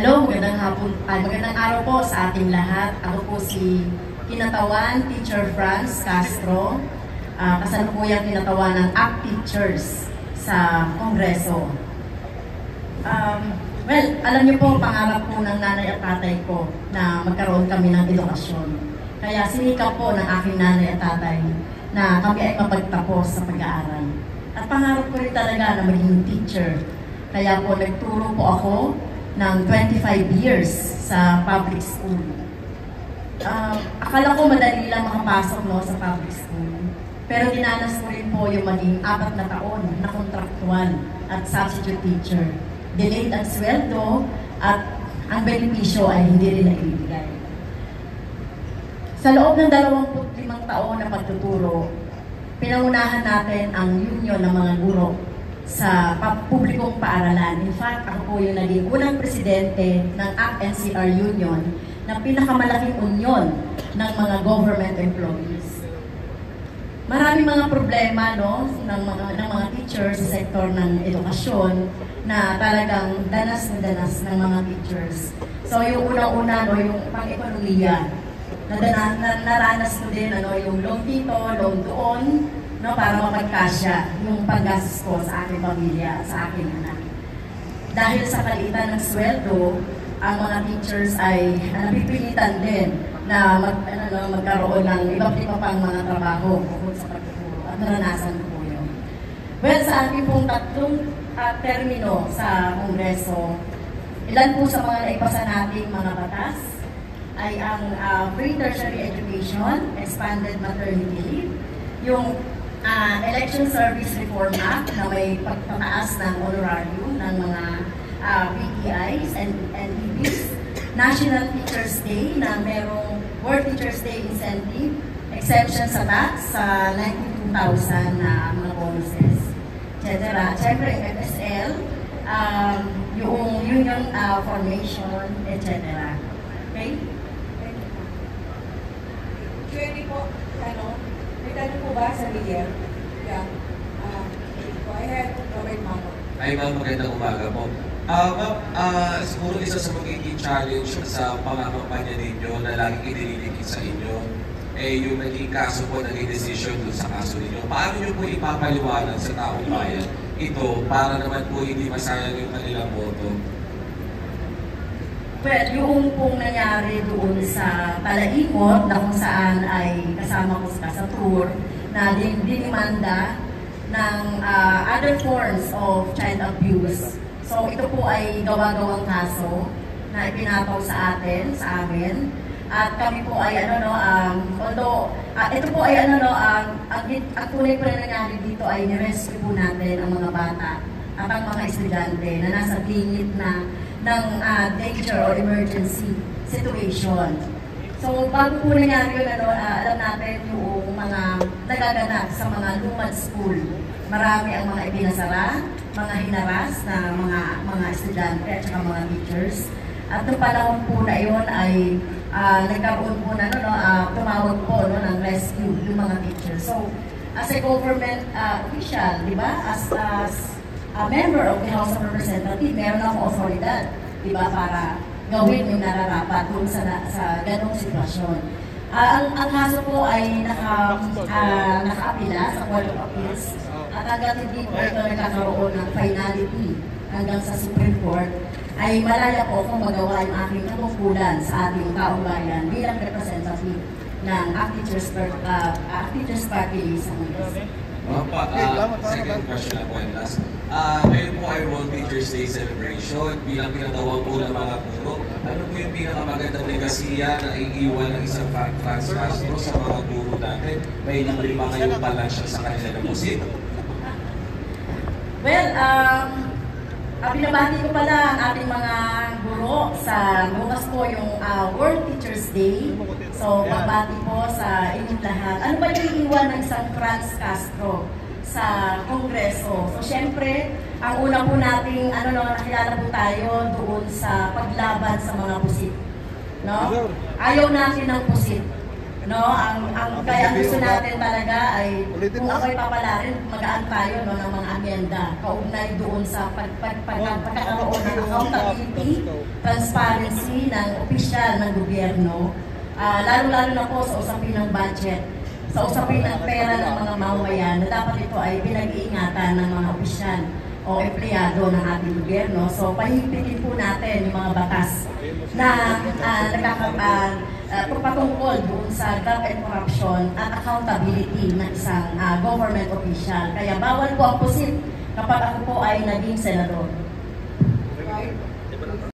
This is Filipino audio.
Hello, magandang hapon, magandang araw po sa ating lahat. Ako po si Kinatawan Teacher Franz Castro, kasalukuyang kinatawan ng ACT Teachers sa Kongreso. Well, alam niyo po, pangarap po ng nanay at tatay ko na magkaroon kami ng edukasyon. Kaya sinikap po ng aking nanay at tatay na kami ay mapagtapos sa pag-aaral. At pangarap ko rin talaga na maging teacher. Kaya po nagturo po ako ng 25 years sa public school. Akala ko madali lang makapasok sa public school. Pero dinanas ko rin po yung maging 4 na taon na kontraktual at substitute teacher. Delayed ang sweldo at ang benepisyo ay hindi rin naibigay. Sa loob ng 25 taon na pagtuturo, pinangunahan natin ang union ng mga guro sa publikong paaralan. In fact, ako po yung naging unang presidente ng ACT-NCR Union na pinakamalaking union ng mga government employees. Maraming mga problema ng mga teachers sa sektor ng edukasyon na talagang danas na danas ng mga teachers. So yung unang-una, yung pang-ekonomiya, naranas ko din yung loan dito, loan doon, para mapagkasya yung paggastos ko sa aking pamilya, sa aking anak. Dahil sa kalitan ng sweldo, ang mga teachers ay napipilitan din na magkaroon ng iba't iba pang mga trabaho bukod sa pagtuturo. At naranasan ko po yun. Well, sa aking pong 3 termino sa Kongreso, ilan po sa mga naipasa nating mga batas ay ang free tertiary education, expanded maternity leave, yung Election Service Reform Act na may pagtataas ng honorarium ng mga PTIs and EBs, National Teachers Day na merong World Teachers Day incentive, exemption sa tax sa 92,000 na mga bonuses, etc. Siyempre, FSL, yung union formation, etc. Okay? Q&A po, may tanong po ba sa Miguel? Yeah. Go ahead, Robert Mano. Ay, ma'am, magandang umaga po. Siguro isa sa magiging challenge sa pamakampanya ninyo na laging idiniligid sa inyo, yung naging kaso po, naging decision dun sa kaso ninyo. Paano nyo po ipapaliwanag sa taong bayan ito para naman po hindi masayang yung kanilang boto? Well, yung pong nangyari doon sa Palaikot na kung saan ay kasama ko sa tour na dinimanda ng other forms of child abuse. So ito po ay gawa-gawang kaso na ipinataw sa amin. At kami po ay although ito po ay ang tunay po na nangyari dito ay nirescue po natin ang mga bata at ang mga estudyante na nasa limit na ng danger or emergency situation. So, bago po nangyari yun, alam natin yung mga nagaganap sa mga lumad school. Marami ang mga ipinasara, mga hinaras na mga estudyante at saka mga teachers. At noong panahon po na yun ay nagkaroon po na tumawag po ng rescue yung mga teachers. So, as a government official, di ba? As a member of the House of Representatives, meron akong otoridad, di ba, para gawin yung nararapat doon sa ganong sitwasyon. Ang kaso po ay nakaapila sa Court of Appeals at hanggang hindi po ito nagkakaroon ng finality hanggang sa Supreme Court, ay malaya po kung magawa yung aking natungkulan sa ating taong bayan bilang representative ng ACT Teachers Party List sa Congress. Second question na po and last. Ngayon po ay World Teachers Day celebration bilang pinatawag po ng mga guro. Ano po yung pinakamagandang legasiya na iiwan ng isang Franz Castro sa mga guro natin? May libre ba kayong palansya sa kanila ng musik? Well, binabati ko pala ang ating mga guro sa bukas po yung World Teachers Day. So, pagbati po sa inyong lahat. Ano ba yung iwan ng isang Franz Castro sa Kongreso? So, syempre, ang una po nating, nakilala po tayo doon sa paglaban sa mga pusit. No? Ayaw natin ng pusit. No, kaya ang gusto natin talaga ay kung ako'y papalarin, magaan tayo no, ng mga amyenda kaugnay doon sa pagkakaroon ng accountability, transparency ng opisyal ng gobyerno, lalo-lalo na po sa usapin ng budget, sa usapin ng pera ng mga mamamayan, na dapat ito ay pinag-iingatan ng mga opisyal o empleyado ng ating gobyerno. So, pahigpitin po natin yung mga batas na patungkol doon sa graft and corruption at accountability ng isang government official. Kaya bawal po ang pusit kapag ako po ay naging senador.